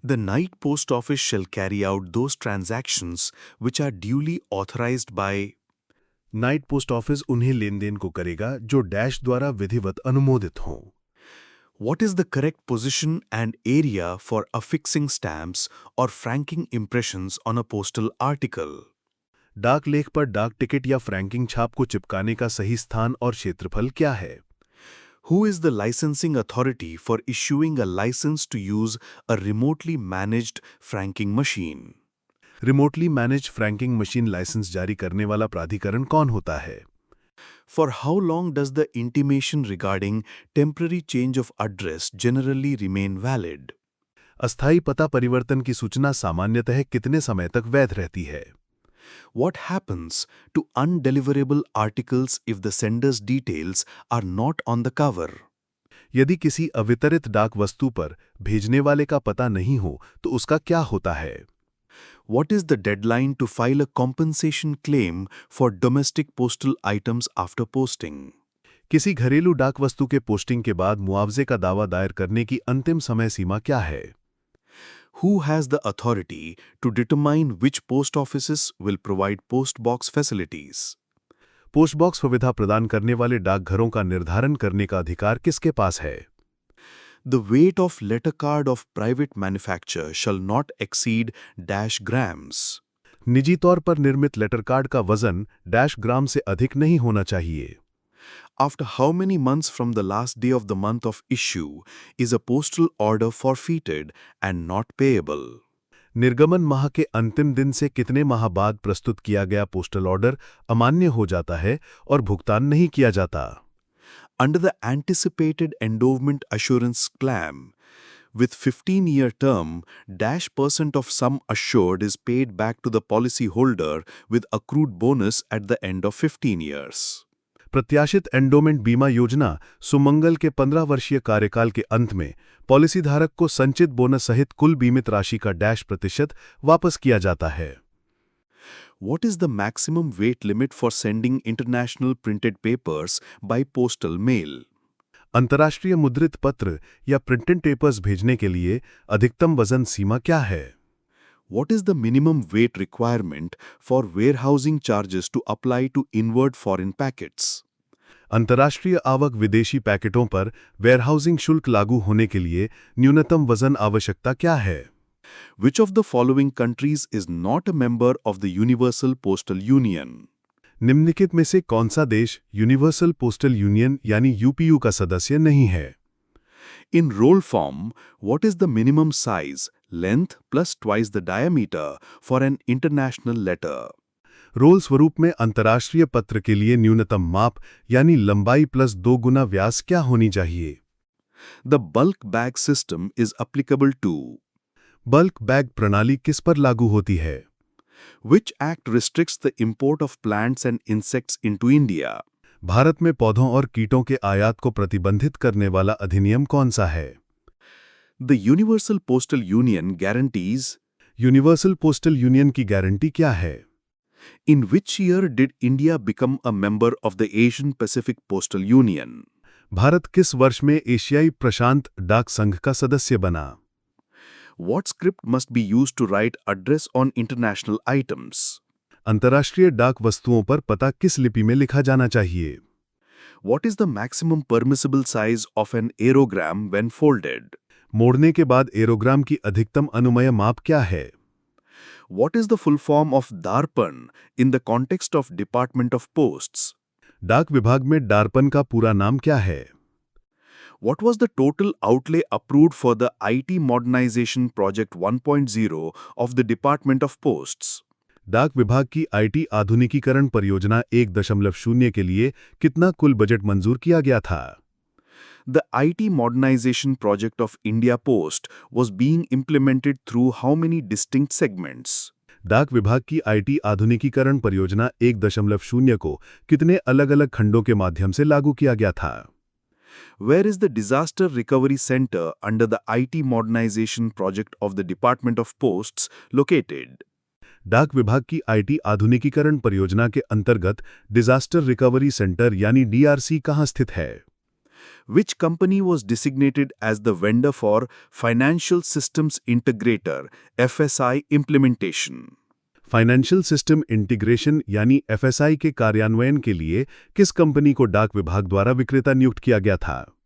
The night post office shall carry out those transactions which are duly authorized by. Night post office उन्हीं लेन then को करेगा जो dash द्वारा विधिवत अनुमोदित हों। What is the correct position and area for affixing stamps or franking impressions on a postal article? डाक लेख पर डाक टिकट या फ्रैंकिंग छाप को चिपकाने का सही स्थान और क्षेत्रफल क्या है? Who is the licensing authority for issuing a license to use a remotely managed franking machine? Remotely manage franking machine license जारी करने वाला प्राधिकरण कौन होता है? For how long does the intimation regarding temporary change of address generally remain valid? अस्थायी पता परिवर्तन की सूचना सामान्यतः कितने समय तक वैध रहती है? What happens to undeliverable articles if the sender's details are not on the cover? यदि किसी अवितरित डाक वस्तु पर भेजने वाले का पता नहीं हो तो उसका क्या होता है? What is the deadline to file a compensation claim for domestic postal items after posting? किसी घरेलू डाक वस्तु के पोस्टिंग के बाद मुआवजे का दावा दायर करने की अंतिम समय सीमा क्या है? Who has the authority to determine which post offices will provide post box facilities? Post box सुविधा प्रदान करने वाले डाकघरों का निर्धारण करने का अधिकार किसके पास है? The weight of letter card of private manufacture shall not exceed -grams. निजी तौर पर निर्मित लेटर कार्ड का वजन -ग्राम से अधिक नहीं होना चाहिए। After how many months from the last day of the month of issue is a postal order forfeited and not payable? निर्गमन माह के अंतिम दिन से कितने माह बाद प्रस्तुत किया गया पोस्टल ऑर्डर अमान्य हो जाता है और भुगतान नहीं किया जाता? Under the anticipated endowment assurance claim, with 15-year term, -% of sum assured is paid back to the policyholder with accrued bonus at the end of 15 years. प्रत्याशित एंडोमेंट बीमा योजना सुमंगल के 15 वर्षीय कार्यकाल के अंत में पॉलिसीधारक को संचित बोनस सहित कुल बीमित राशि का %% वापस किया जाता है। What is the maximum weight limit for sending international printed papers by postal mail? अंतर्राष्ट्रीय मुद्रित पत्र या प्रिंटेड पेपर्स भेजने के लिए अधिकतम वजन सीमा क्या है? What is the minimum weight requirement for warehousing charges to apply to inward foreign packets? अंतर्राष्ट्रीय आवक विदेशी पैकेटों पर वेयरहाउसिंग शुल्क लागू होने के लिए न्यूनतम वजन आवश्यकता क्या है? Which of the following countries is not a member of the Universal Postal Union? निम्नलिखित में से कौन सा देश यूनिवर्सल पोस्टल यूनियन यानी यूपीयू का सदस्य नहीं है? In roll form, what is the minimum size, length plus twice the diameter for an international letter? Role स्वरूप में अंतर्राष्ट्रीय पत्र के लिए न्यूनतम माप यानी लंबाई प्लस 2 गुना व्यास क्या होनी चाहिए? The bulk bag system is applicable to. Bulk bag प्रणाली किस पर लागू होती है? Which act restricts the import of plants and insects into India? Bharat में पौधों और कीटों के आयात को प्रतिबंधित करने वाला अधिनियम कौन सा है? The Universal Postal Union guarantees. Universal postal union की गारंटी क्या है? In which year did India become a member of the Asian Pacific Postal Union? Bharat किस वर्ष में एशियाई प्रशांत डाक संघ का सदस्य बना? What script must be used to write address on international items? अंतर्राष्ट्रीय डाक वस्तुओं पर पता किस लिपि में लिखा जाना चाहिए? What is the maximum permissible size of an aerogram when folded? मोड़ने के बाद एरोग्राम की अधिकतम अनुमेय माप क्या है? What is the full form of DARPAN in the context of Department of Posts? डाक विभाग में डार्पन का पूरा नाम क्या है? What was the total outlay approved for the IT modernization project 1.0 of the Department of Posts? डाक विभाग की आईटी आधुनिकीकरण परियोजना 1.0 के लिए कितना कुल बजट मंजूर किया गया था? The IT modernization project of India Post was being implemented through how many distinct segments? डाक विभाग की आईटी आधुनिकीकरण परियोजना 1.0 को कितने अलग-अलग खंडों के माध्यम से लागू किया गया था? Where is the Disaster Recovery Center under the IT modernization project of the Department of Posts located? डाक विभाग की आईटी आधुनिकीकरण परियोजना के अंतर्गत डिजास्टर रिकवरी सेंटर यानी डीआरसी कहाँ स्थित है? Which company was designated as the vendor for Financial Systems Integrator (FSI) implementation? Financial system integration यानी एफएसआई के कार्यान्वयन के लिए किस कंपनी को डाक विभाग द्वारा विक्रेता नियुक्त किया गया था?